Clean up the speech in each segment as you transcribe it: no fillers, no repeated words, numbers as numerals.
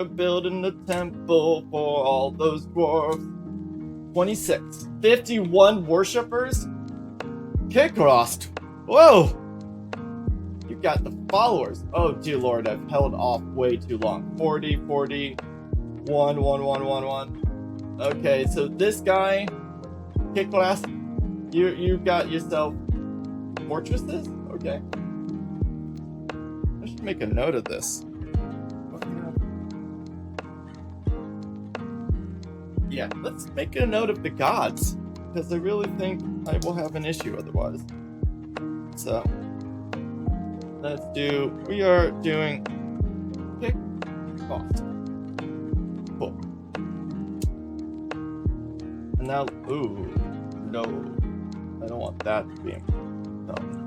Building the temple for all those dwarves. 26. 51 worshippers? Kickrost. Whoa! You got the followers. Oh, dear Lord, I've held off way too long. 40, 40, 1, 1, 1, 1, 1. Okay, so this guy, Kickrost, you got yourself fortresses? Okay. I should make a note of this. Yeah, let's make a note of the gods, because I really think I will have an issue otherwise. So, we are doing kick off. Cool. And now, ooh, no, I don't want that to be done.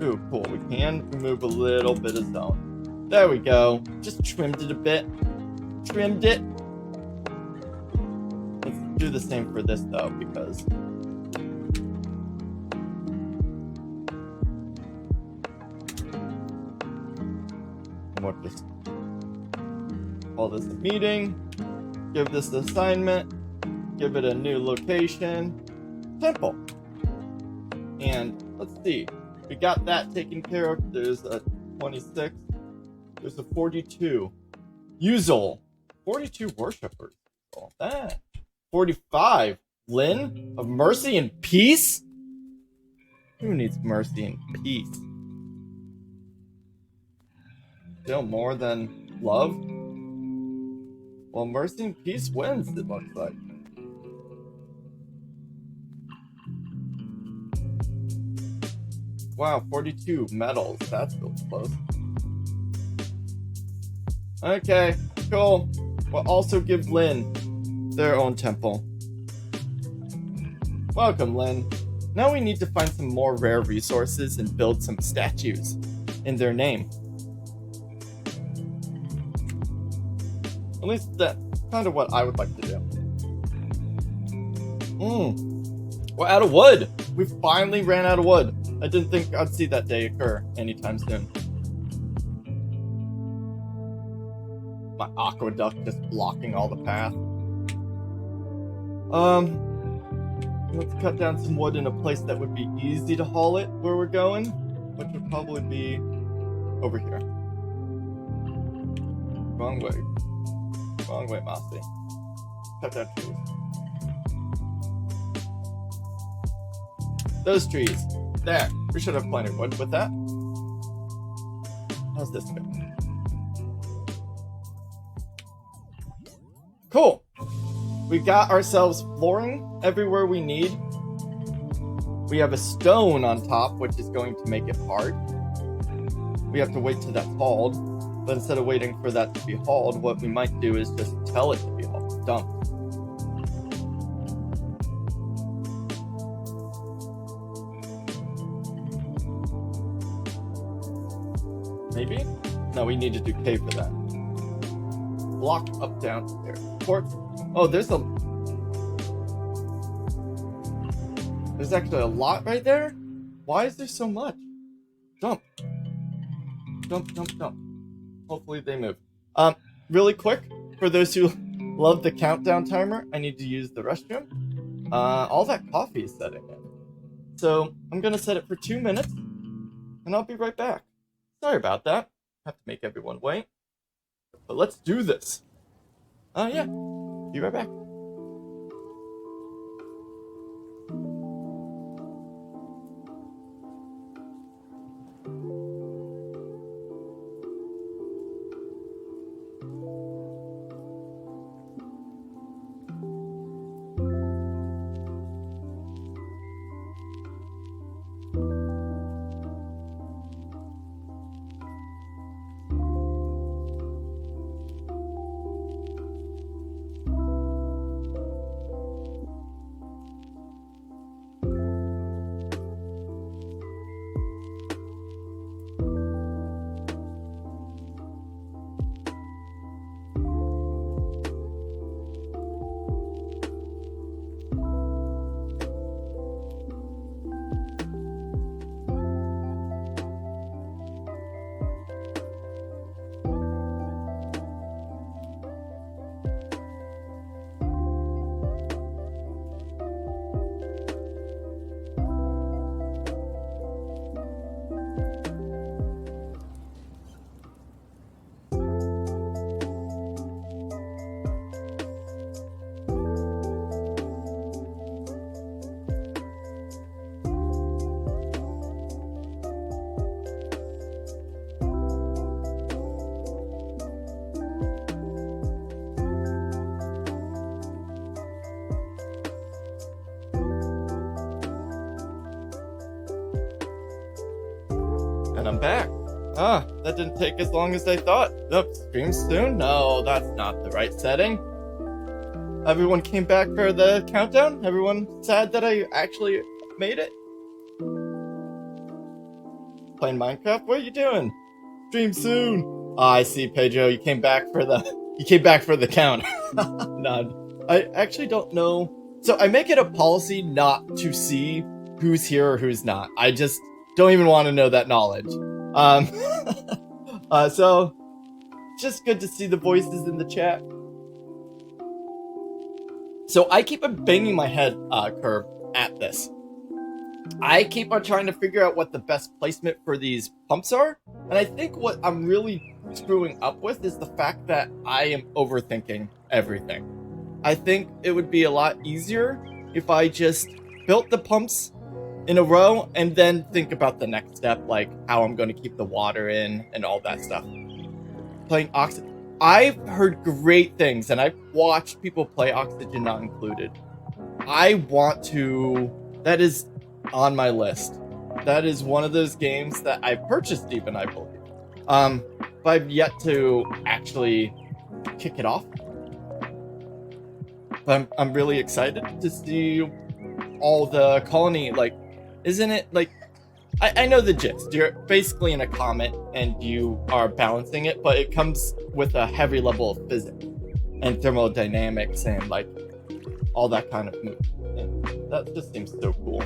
Ooh, cool, we can remove a little bit of zone. There we go, just trimmed it a bit. Trimmed it. Let's do the same for this though, because we'll just call this a meeting, give this an assignment, give it a new location, temple. And let's see, we got that taken care of. There's a 26, there's a 42. Usual, 42 worshippers. Oh, that. 45. Lynn of mercy and peace? Who needs mercy and peace? Still more than love? Well, mercy and peace wins, it looks like. Wow, 42 medals. That's really close. Okay, cool. We'll also give Lynn their own temple. Welcome, Lynn. Now we need to find some more rare resources and build some statues in their name. At least that's kind of what I would like to do. We're out of wood. We finally ran out of wood. I didn't think I'd see that day occur anytime soon. My aqueduct just blocking all the path. Let's cut down some wood in a place that would be easy to haul it where we're going, which would probably be over here. Wrong way. Wrong way, Mossy. Cut down trees. Those trees. There. We should have plenty of wood with that. How's this go? Cool. We got ourselves flooring everywhere we need. We have a stone on top, which is going to make it hard. We have to wait till that's hauled. But instead of waiting for that to be hauled, what we might do is just tell it to be hauled. Dumped. Maybe? No, we need to do K for that. Block up, down, there. Quartz. Oh, there's actually a lot right there? Why is there so much? Dump. Dump, dump, dump. Hopefully they move. Really quick, for those who love the countdown timer, I need to use the restroom. All that coffee is setting in. So I'm gonna set it for 2 minutes, and I'll be right back. Sorry about that. Have to make everyone wait. But let's do this. Yeah. Be right back. I'm back. That didn't take as long as I thought. Nope, stream soon? No, that's not the right setting. Everyone came back for the countdown? Everyone sad that I actually made it? Playing Minecraft? What are you doing? Stream soon. Oh, I see, Pedro. You came back for the count. None. I actually don't know. So I make it a policy not to see who's here or who's not. I just don't even want to know that knowledge. So just good to see the voices in the chat. So I keep on banging my head, Curb, at this. I keep on trying to figure out what the best placement for these pumps are, and I think what I'm really screwing up with is the fact that I am overthinking everything. I think it would be a lot easier if I just built the pumps in a row and then think about the next step, like how I'm going to keep the water in and all that stuff. Playing oxygen. I've heard great things, and I've watched people play Oxygen Not Included. I want to... That is on my list. That is one of those games that I purchased even, I believe. But I've yet to actually kick it off. But I'm really excited to see all the colony, like, isn't it, like, I know the gist. You're basically in a comet and you are balancing it, but it comes with a heavy level of physics and thermodynamics and, like, all that kind of move. And that just seems so cool.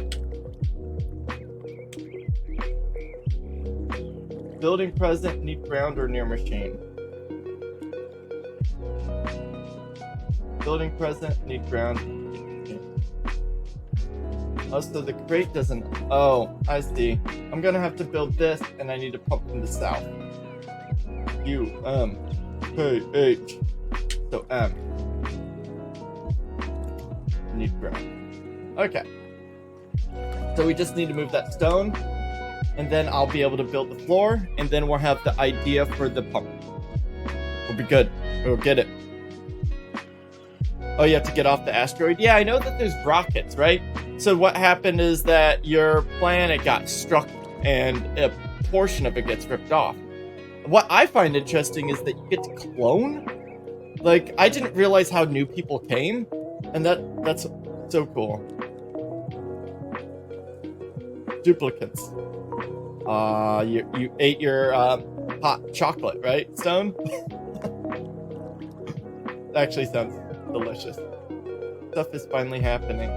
Building present, need ground or near machine. Building present, need ground. Oh, so the crate doesn't... Oh, I see. I'm gonna have to build this, and I need to pump from the south. U, M, K, H. So, M. Need ground. Okay. So we just need to move that stone, and then I'll be able to build the floor, and then we'll have the idea for the pump. We'll be good. We'll get it. Oh, you have to get off the asteroid? Yeah, I know that there's rockets, right? So what happened is that your planet got struck and a portion of it gets ripped off. What I find interesting is that you get to clone. Like, I didn't realize how new people came, and that's so cool. Duplicates. You ate your hot chocolate, right, Stone? That actually sounds delicious. Stuff is finally happening.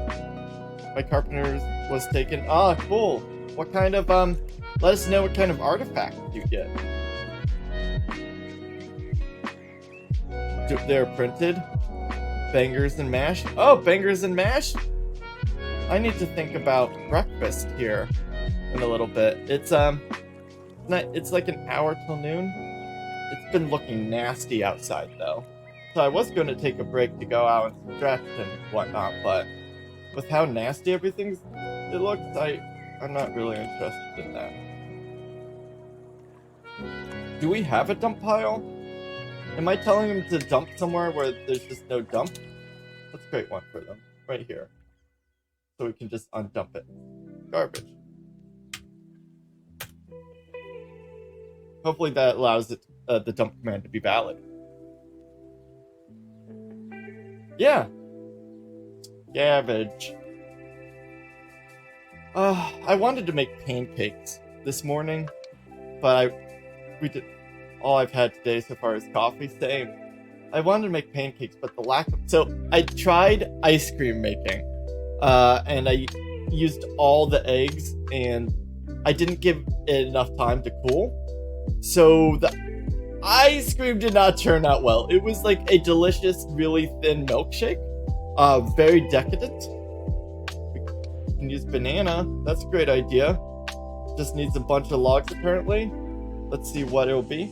My carpenter's was taken. Ah, cool. What kind of, let us know what kind of artifact you get. They're printed. Bangers and mash. Oh, bangers and mash? I need to think about breakfast here in a little bit. It's like an hour till noon. It's been looking nasty outside though. So I was going to take a break to go out and stretch and whatnot, but with how nasty it looks, I'm not really interested in that. Do we have a dump pile? Am I telling them to dump somewhere where there's just no dump? Let's create one for them, right here. So we can just undump it. Garbage. Hopefully that allows it, the dump command to be valid. Yeah. Garbage. I wanted to make pancakes this morning, but we did. All I've had today so far is coffee. Same. I wanted to make pancakes, but the lack of... So I tried ice cream making, and I used all the eggs, and I didn't give it enough time to cool. So the ice cream did not turn out well. It was like a delicious, really thin milkshake. Very decadent. We can use banana. That's a great idea. Just needs a bunch of logs, apparently. Let's see what it'll be.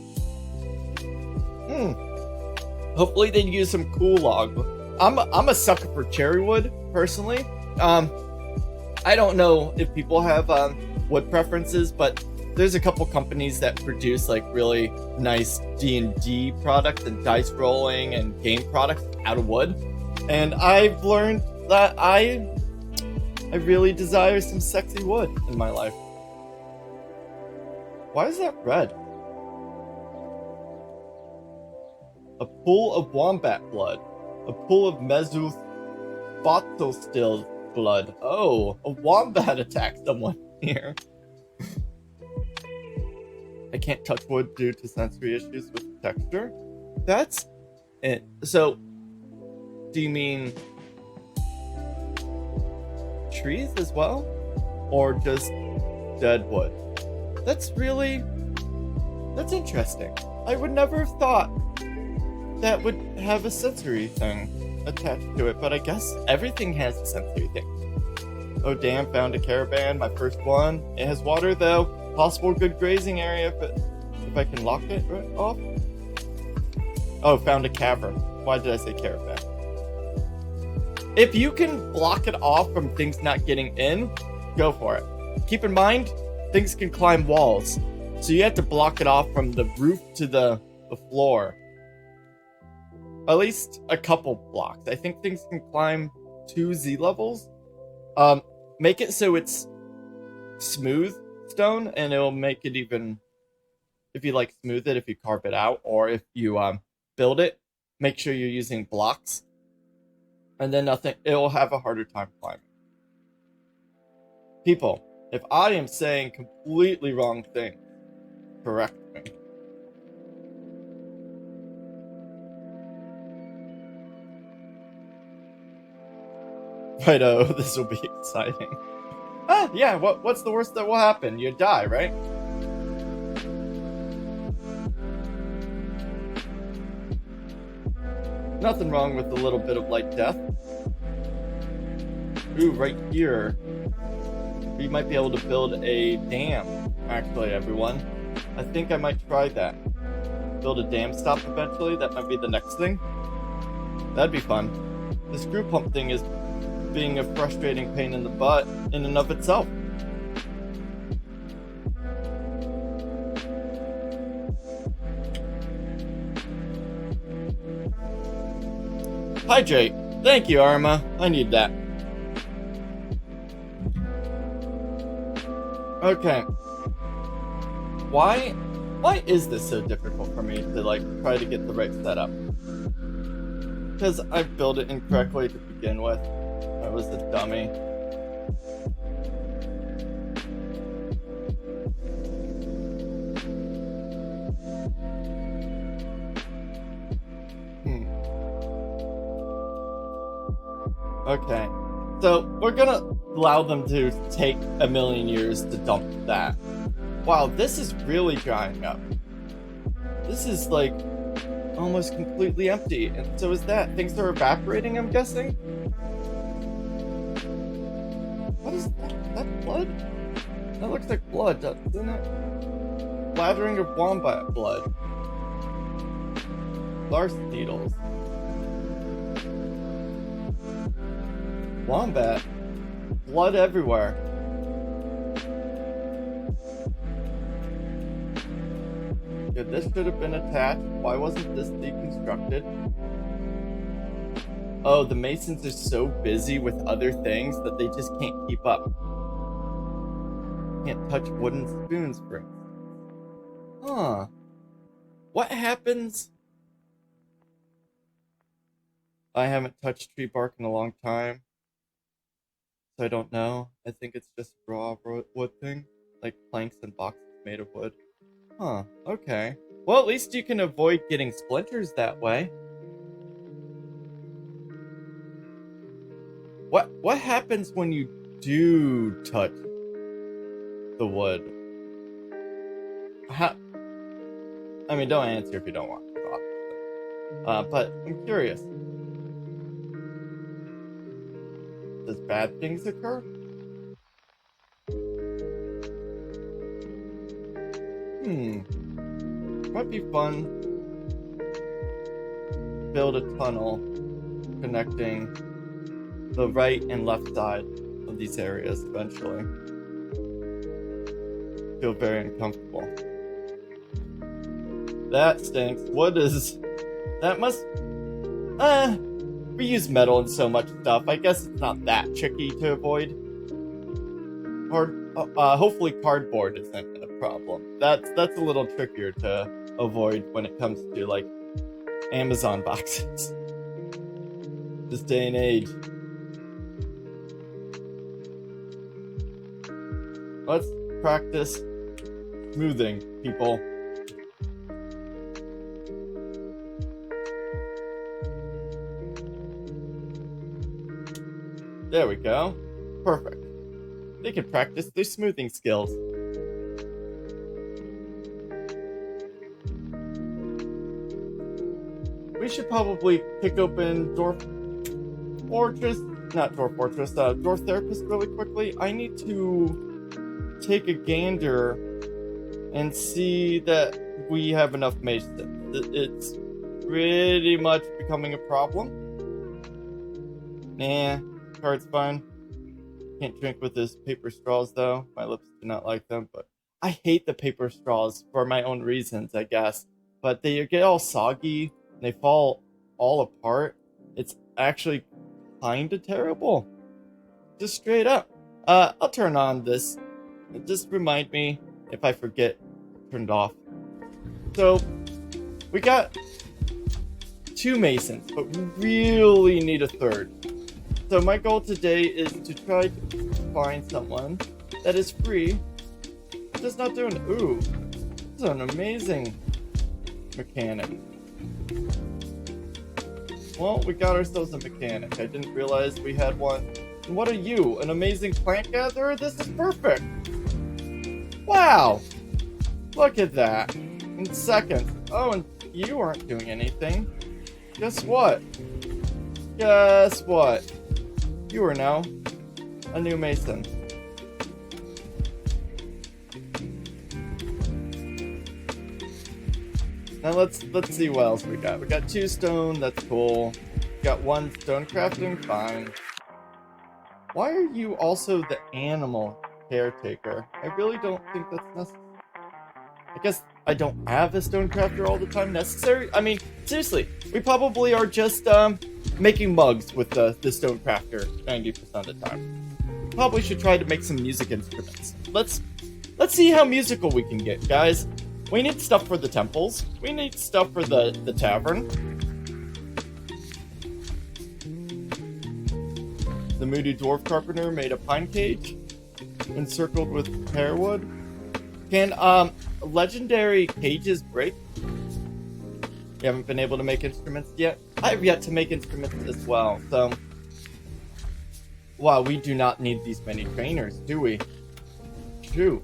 Hopefully they use some cool log. I'm a sucker for cherry wood, personally. I don't know if people have wood preferences, but there's a couple companies that produce like really nice D&D products and dice rolling and game products out of wood. And I've learned that I really desire some sexy wood in my life. Why is that red? A pool of wombat blood. A pool of mesophotostil blood. Oh, a wombat attacked someone here. I can't touch wood due to sensory issues with texture. That's it. So, do you mean trees as well? Or just dead wood? That's interesting. I would never have thought that would have a sensory thing attached to it, but I guess everything has a sensory thing. Oh damn, found a caravan, my first one. It has water though. Possible good grazing area if I can lock it right off. Oh, found a cavern. Why did I say caravan? If you can block it off from things not getting in, go for it. Keep in mind, things can climb walls. So you have to block it off from the roof to the floor. At least a couple blocks. I think things can climb 2 Z levels. Make it so it's smooth stone, and it'll make it even, if you like smooth it, if you carve it out, or if you build it, make sure you're using blocks, and then it'll have a harder time climbing. People, if I am saying completely wrong things, correct me. Righto, this will be exciting. Yeah, what's the worst that will happen? You die, right? Nothing wrong with a little bit of light death. Ooh, right here. We might be able to build a dam, actually, everyone. I think I might try that. Build a dam stop eventually. That might be the next thing. That'd be fun. The screw pump thing is being a frustrating pain in the butt in and of itself. Hydrate. Thank you, Arma. I need that. Okay. Why is this so difficult for me to try to get the right setup? Because I built it incorrectly to begin with. I was a dummy. Okay. So, we're gonna allow them to take a million years to dump that. Wow, this is really drying up. This is almost completely empty, and so is that. Things are evaporating, I'm guessing? What is that? Is that blood? That looks like blood, doesn't it? Splattering of wombat blood. Larse needles. Wombat. Blood everywhere. Yeah, this should have been attached. Why wasn't this deconstructed? Oh, the masons are so busy with other things that they just can't keep up. Can't touch wooden spoons, for instance. Huh. What happens? I haven't touched tree bark in a long time, so I don't know. I think it's just raw wood thing, like planks and boxes made of wood. Huh, okay. Well, at least you can avoid getting splinters that way. What happens when you do touch the wood? I mean, don't answer if you don't want to. But I'm curious. Does bad things occur? Might be fun. Build a tunnel connecting the right and left side of these areas eventually. Feel very uncomfortable. That stinks. What is... That must... we use metal in so much stuff. I guess it's not that tricky to avoid. Hopefully cardboard isn't a problem. That's a little trickier to avoid when it comes to like Amazon boxes. This day and age. Let's practice smoothing, people. There we go. Perfect. They can practice their smoothing skills. We should probably pick open Dwarf Therapist really quickly. I need to take a gander and see that we have enough medicine. It's pretty much becoming a problem. Nah, card's fine. Can't drink with his paper straws though. My lips do not like them, but I hate the paper straws for my own reasons, I guess. But they get all soggy and they fall all apart. It's actually kinda terrible. Just straight up. I'll turn on this. Just remind me if I forget, turn it off. So we got 2 masons, but we really need a 3rd. So my goal today is to try to find someone that is free, just not doing. Ooh, this is an amazing mechanic. Well, we got ourselves a mechanic. I didn't realize we had one. And what are you, an amazing plant gatherer? This is perfect. Wow, look at that. In seconds. Oh, and you aren't doing anything. Guess what? Guess what? You are now a new mason. Now let's see what else we got. We got 2 stone, that's cool. We got 1 stone crafting, fine. Why are you also the animal caretaker? I really don't think that's necessary. I guess I don't have a stone crafter all the time necessary. I mean, seriously, we probably are just making mugs with the stone crafter 90% of the time. Probably should try to make some music instruments. Let's see how musical we can get, guys. We need stuff for the temples. We need stuff for the tavern. The moody dwarf carpenter made a pine cage encircled with pearwood. Can legendary cages break? We haven't been able to make instruments yet. I have yet to make instruments as well, so... Wow, we do not need these many trainers, do we? True.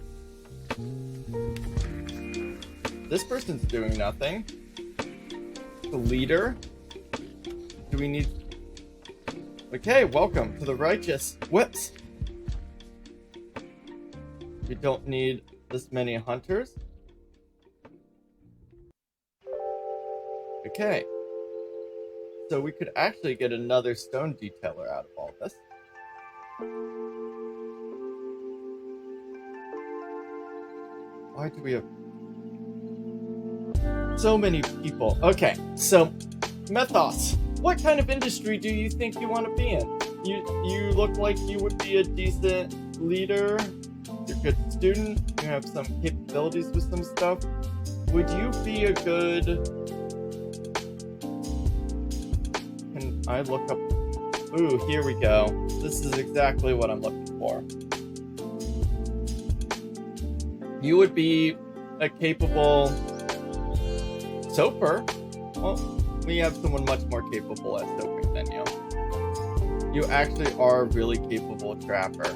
This person's doing nothing. The leader? Do we need... Okay, welcome to the righteous whips. We don't need this many hunters. Okay. So we could actually get another stone detailer out of all this. Why do we have so many people? Okay, so Methos, what kind of industry do you think you want to be in? You look like you would be a decent leader. You're a good student. You have some capabilities with some stuff. Would you be a good... Can I look up... Ooh, here we go. This is exactly what I'm looking for. You would be a capable soaper. Well, we have someone much more capable at soaping than you. You actually are a really capable trapper.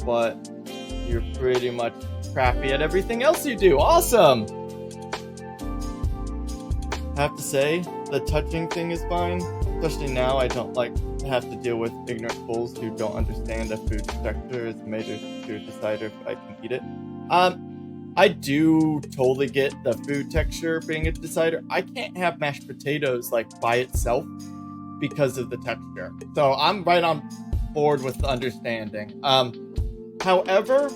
But you're pretty much crappy at everything else you do. Awesome! I have to say, the touching thing is fine. Especially now, I don't like to have to deal with ignorant fools who don't understand that food texture is made to decide if I can eat it. I do totally get the food texture being a decider. I can't have mashed potatoes like by itself because of the texture. So I'm right on board with the understanding. However,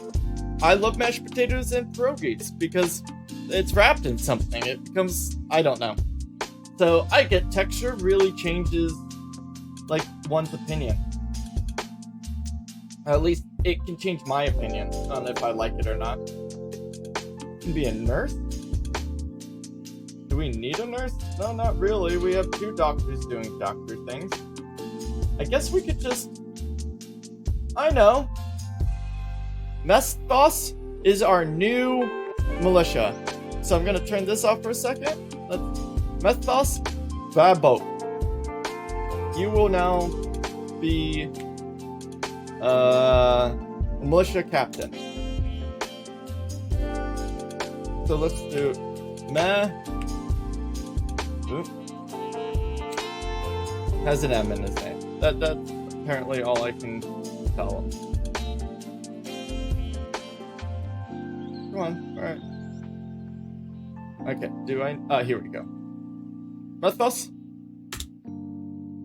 I love mashed potatoes and pierogies because it's wrapped in something. It becomes, I don't know. So I get texture really changes like one's opinion. At least it can change my opinion on if I like it or not. Can be a nurse? Do we need a nurse? No, not really. We have 2 doctors doing doctor things. I guess we could just... I know. Mestos is our new militia. So I'm gonna turn this off for a second. Mestos Babo. You will now be militia captain. So let's do Oop. Has an M in his name. That's apparently all I can tell him. Come on, alright. Okay, here we go. Mestos?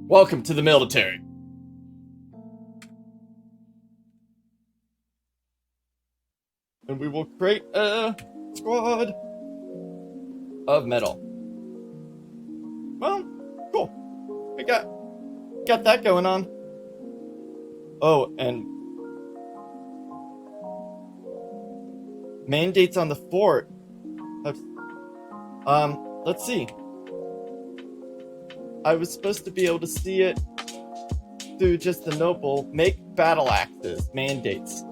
Welcome to the military. And we will create a squad of metal. Well, cool. We got that going on. Oh, and mandates on the fort. Let's see. I was supposed to be able to see it through just the noble. Make battle axes. Mandates.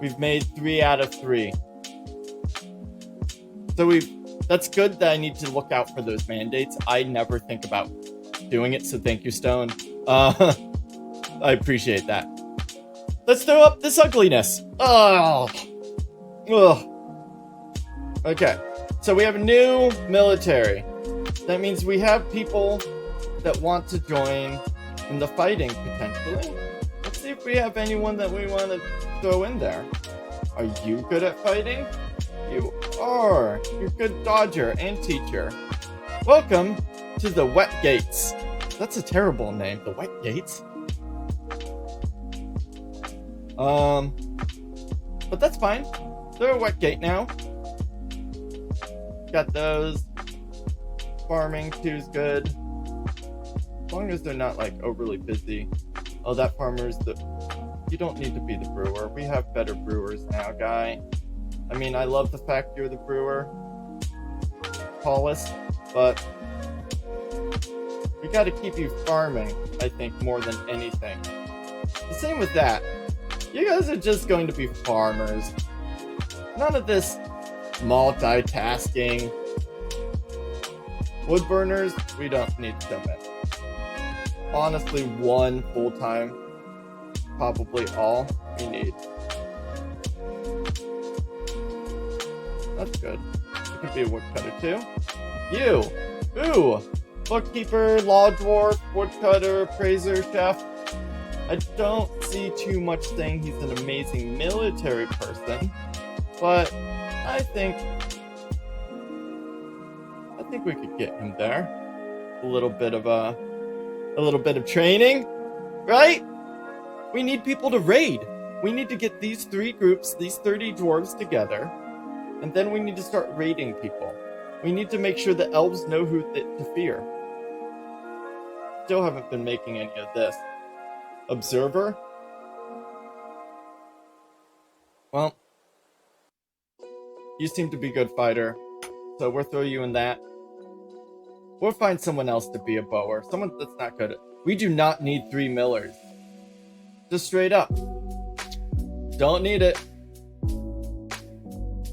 We've made 3 out of 3. So that's good that I need to look out for those mandates. I never think about doing it, so thank you, Stone. I appreciate that. Let's throw up this ugliness. Oh. Ugh. Okay. So we have a new military. That means we have people that want to join in the fighting, potentially. Let's see if we have anyone that we want to throw in there. Are you good at fighting? You are. You're a good dodger and teacher. Welcome to the Wet Gates. That's a terrible name. The Wet Gates? But that's fine. They're a Wet Gate now. Got those. Farming two's good. As long as they're not like overly busy. Oh, that farmer's you don't need to be the brewer. We have better brewers now, guy. I mean, I love the fact you're the brewer, Paulus, but we gotta keep you farming, I think, more than anything. The same with that. You guys are just going to be farmers. None of this multitasking. Wood burners, we don't need so many. Honestly, 1 full-time, probably all we need. That's good. You can be a woodcutter too. You! Ooh! Bookkeeper, law dwarf, woodcutter, appraiser, chef. I don't see too much saying he's an amazing military person, but I think we could get him there. A little bit of training, right? We need people to raid. We need to get these 3 groups, these 30 dwarves together, and then we need to start raiding people. We need to make sure the elves know who to fear. Still haven't been making any of this. Observer? Well, you seem to be a good fighter, so we'll throw you in that. We'll find someone else to be a bower. Someone that's not good at... We do not need 3 millers. Just straight up. Don't need it.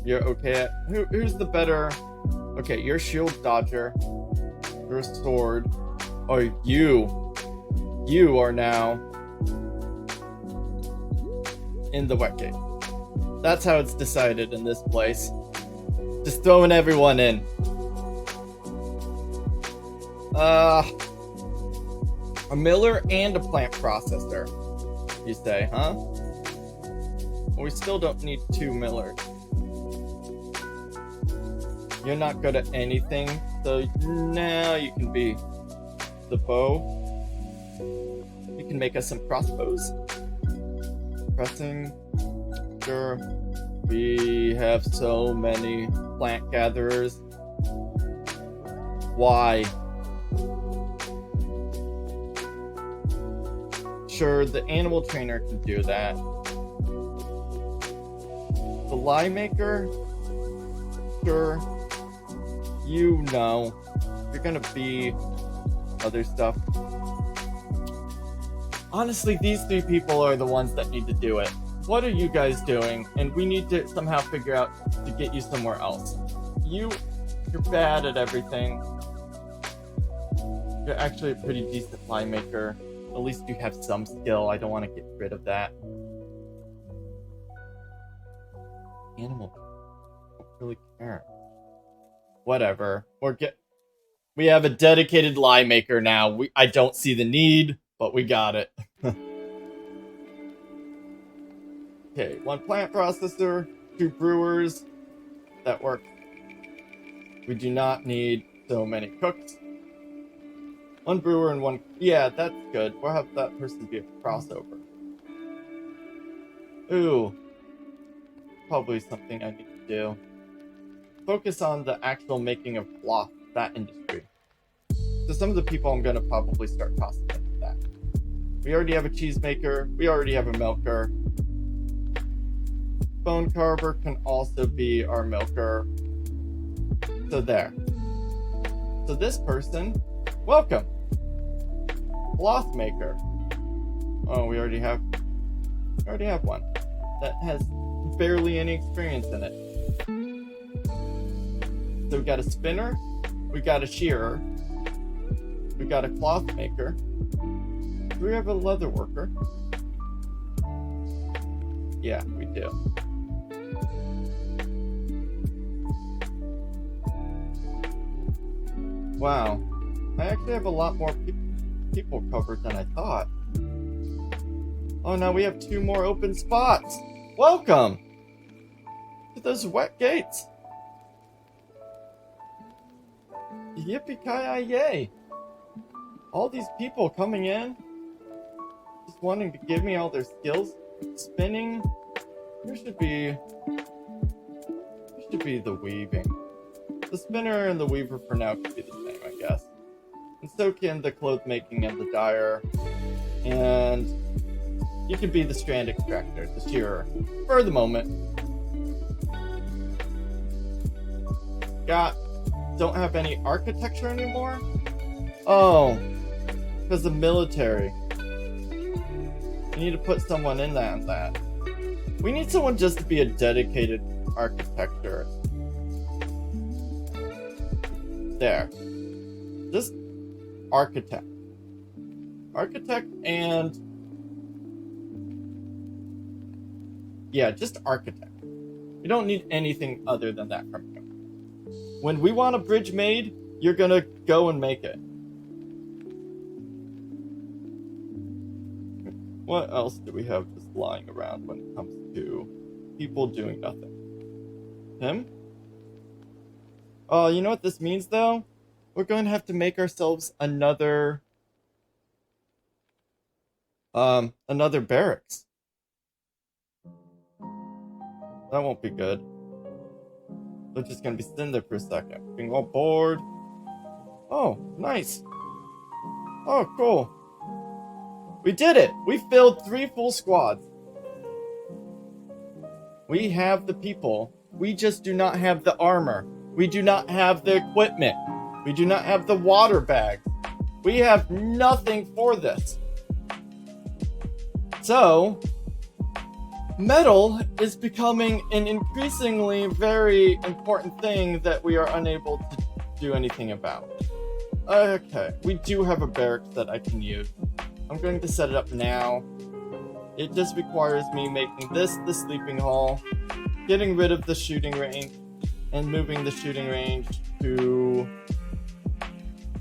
You're okay at... Who's the better... Okay, you're shield dodger. You're a sword. Oh, you are now in the Wet Gate. That's how it's decided in this place. Just throwing everyone in. A miller and a plant processor, you say, huh? Well, we still don't need 2 millers. You're not good at anything, so now you can be the bow. You can make us some crossbows. Pressing. Sure. We have so many plant gatherers. Why? Sure, the animal trainer can do that. The lie maker? Sure. You know. You're gonna be other stuff. Honestly, these three people are the ones that need to do it. What are you guys doing? And we need to somehow figure out to get you somewhere else. You're bad at everything. You're actually a pretty decent lie maker. At least you have some skill. I don't want to get rid of that. Animal. I don't really care. Whatever. We have a dedicated lie maker now. I don't see the need, but we got it. Okay, 1 plant processor, 2 brewers. That works. We do not need so many cooks. 1 brewer and 1... Yeah, that's good. We'll have that person be a crossover. Ooh. Probably something I need to do. Focus on the actual making of cloth, that industry. So some of the people I'm going to probably start tossing into that. We already have a cheesemaker. We already have a milker. Bone carver can also be our milker. So there. So this person, welcome. Cloth maker. Oh, we already have one that has barely any experience in it. So we got a spinner, we got a shearer, we got a cloth maker. Do we have a leather worker? Yeah, we do. Wow, I actually have a lot more people covered than I thought. Oh, now we have 2 more open spots. Welcome to those wet gates. Yippee-ki-yay. All these people coming in, just wanting to give me all their skills. Spinning. There should be the weaving. The spinner and the weaver for now could be the same, I guess. And so can the cloth making and the dyer. And you could be the strand extractor, the shearer, for the moment. Don't have any architecture anymore? Oh, because the military. You need to put someone in that. We need someone just to be a dedicated architecture. There. Just architect. Architect and... Yeah, just architect. You don't need anything other than that from him. When we want a bridge made, you're gonna go and make it. What else do we have just lying around when it comes to people doing nothing? Him? Oh, you know what this means, though? We're going to have to make ourselves another barracks. That won't be good. They're just going to be sitting there for a second, being all bored. Oh, nice. Oh, cool. We did it! We filled 3 full squads. We have the people. We just do not have the armor. We do not have the equipment. We do not have the water bags. We have nothing for this. So, metal is becoming an increasingly very important thing that we are unable to do anything about. Okay, we do have a barracks that I can use. I'm going to set it up now. It just requires me making this the sleeping hall, getting rid of the shooting range, and moving the shooting range to